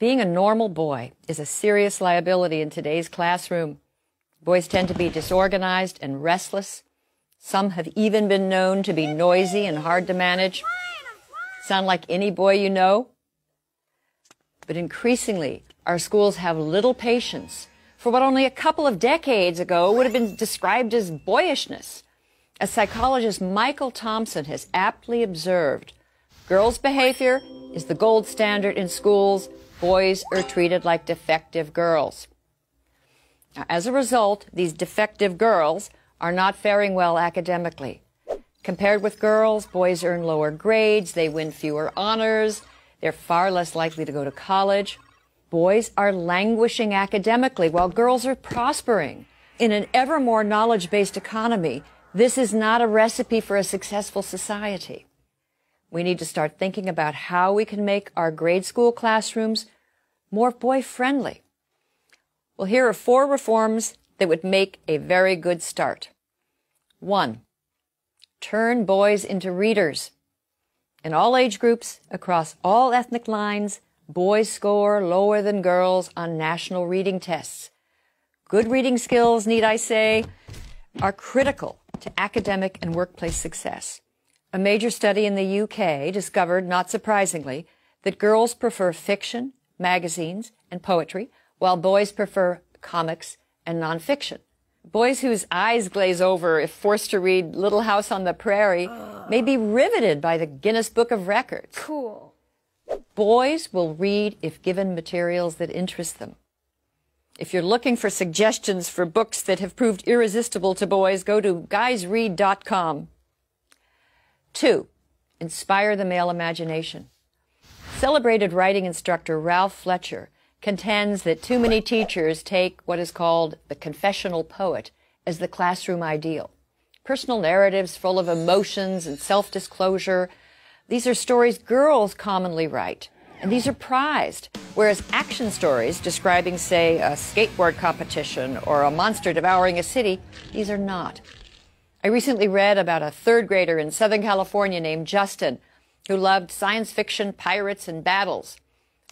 Being a normal boy is a serious liability in today's classroom. Boys tend to be disorganized and restless. Some have even been known to be noisy and hard to manage. Sound like any boy you know? But increasingly, our schools have little patience for what only a couple of decades ago would have been described as boyishness. As psychologist Michael Thompson has aptly observed, girls' behavior is the gold standard in schools. Boys are treated like defective girls. Now, as a result, these defective girls are not faring well academically. Compared with girls, boys earn lower grades, they win fewer honors, they're far less likely to go to college. Boys are languishing academically while girls are prospering. In an ever more knowledge-based economy, this is not a recipe for a successful society. We need to start thinking about how we can make our grade school classrooms more boy-friendly. Well, here are 4 reforms that would make a very good start. 1. Turn boys into readers. In all age groups, across all ethnic lines, boys score lower than girls on national reading tests. Good reading skills, need I say, are critical to academic and workplace success. A major study in the UK discovered, not surprisingly, that girls prefer fiction, magazines, and poetry, while boys prefer comics and nonfiction. Boys whose eyes glaze over if forced to read Little House on the Prairie may be riveted by the Guinness Book of Records. Cool. Boys will read if given materials that interest them. If you're looking for suggestions for books that have proved irresistible to boys, go to guysread.com. 2. Inspire the male imagination. Celebrated writing instructor Ralph Fletcher contends that too many teachers take what is called the confessional poet as the classroom ideal. Personal narratives full of emotions and self-disclosure. These are stories girls commonly write, and these are prized, whereas action stories describing, say, a skateboard competition or a monster devouring a city, these are not. I recently read about a 3rd grader in Southern California named Justin who loved science fiction, pirates, and battles.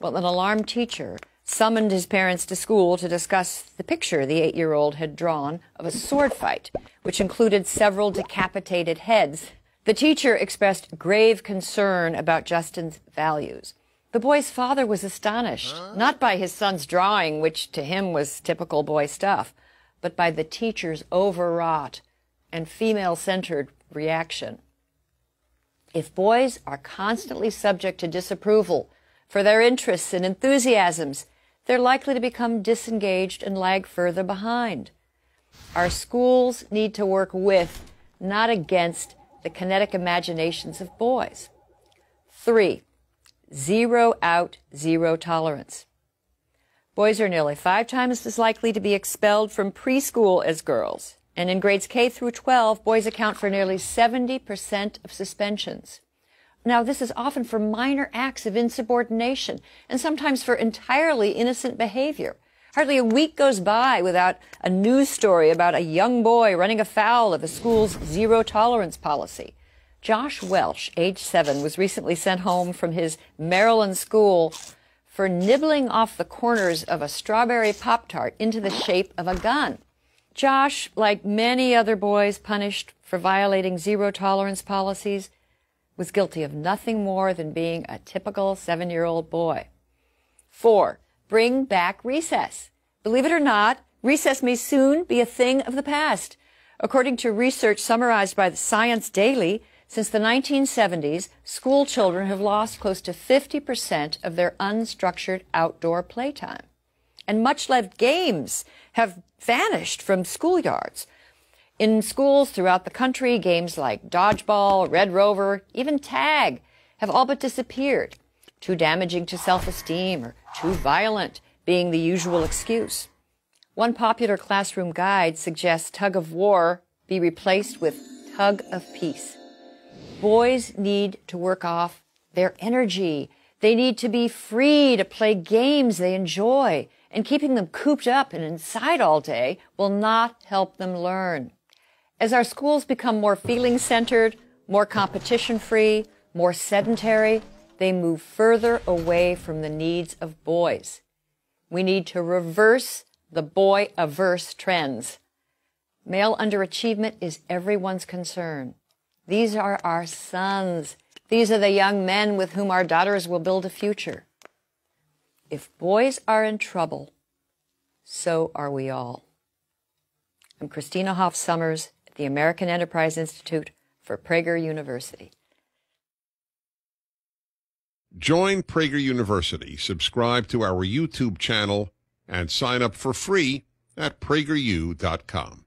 Well, an alarmed teacher summoned his parents to school to discuss the picture the 8-year-old had drawn of a sword fight, which included several decapitated heads. The teacher expressed grave concern about Justin's values. The boy's father was astonished, not by his son's drawing, which to him was typical boy stuff, but by the teacher's overwrought and female-centered reaction. If boys are constantly subject to disapproval for their interests and enthusiasms, they're likely to become disengaged and lag further behind. Our schools need to work with, not against, the kinetic imaginations of boys. 3. Zero out, zero tolerance. Boys are nearly 5 times as likely to be expelled from preschool as girls. And in grades K through 12, boys account for nearly 70% of suspensions. Now, this is often for minor acts of insubordination, and sometimes for entirely innocent behavior. Hardly a week goes by without a news story about a young boy running afoul of the school's zero-tolerance policy. Josh Welch, age 7, was recently sent home from his Maryland school for nibbling off the corners of a strawberry Pop-Tart into the shape of a gun. Josh, like many other boys punished for violating zero-tolerance policies, was guilty of nothing more than being a typical 7-year-old boy. 4. Bring back recess. Believe it or not, recess may soon be a thing of the past. According to research summarized by the Science Daily, since the 1970s, school children have lost close to 50% of their unstructured outdoor playtime. And much-loved games have vanished from schoolyards. In schools throughout the country, games like dodgeball, Red Rover, even tag have all but disappeared. Too damaging to self-esteem or too violent being the usual excuse. One popular classroom guide suggests tug of war be replaced with tug of peace. Boys need to work off their energy. They need to be free to play games they enjoy, and keeping them cooped up and inside all day will not help them learn. As our schools become more feeling-centered, more competition-free, more sedentary, they move further away from the needs of boys. We need to reverse the boy-averse trends. Male underachievement is everyone's concern. These are our sons. These are the young men with whom our daughters will build a future. If boys are in trouble, so are we all. I'm Christina Hoff Sommers at the American Enterprise Institute for Prager University. Join Prager University, subscribe to our YouTube channel, and sign up for free at prageru.com.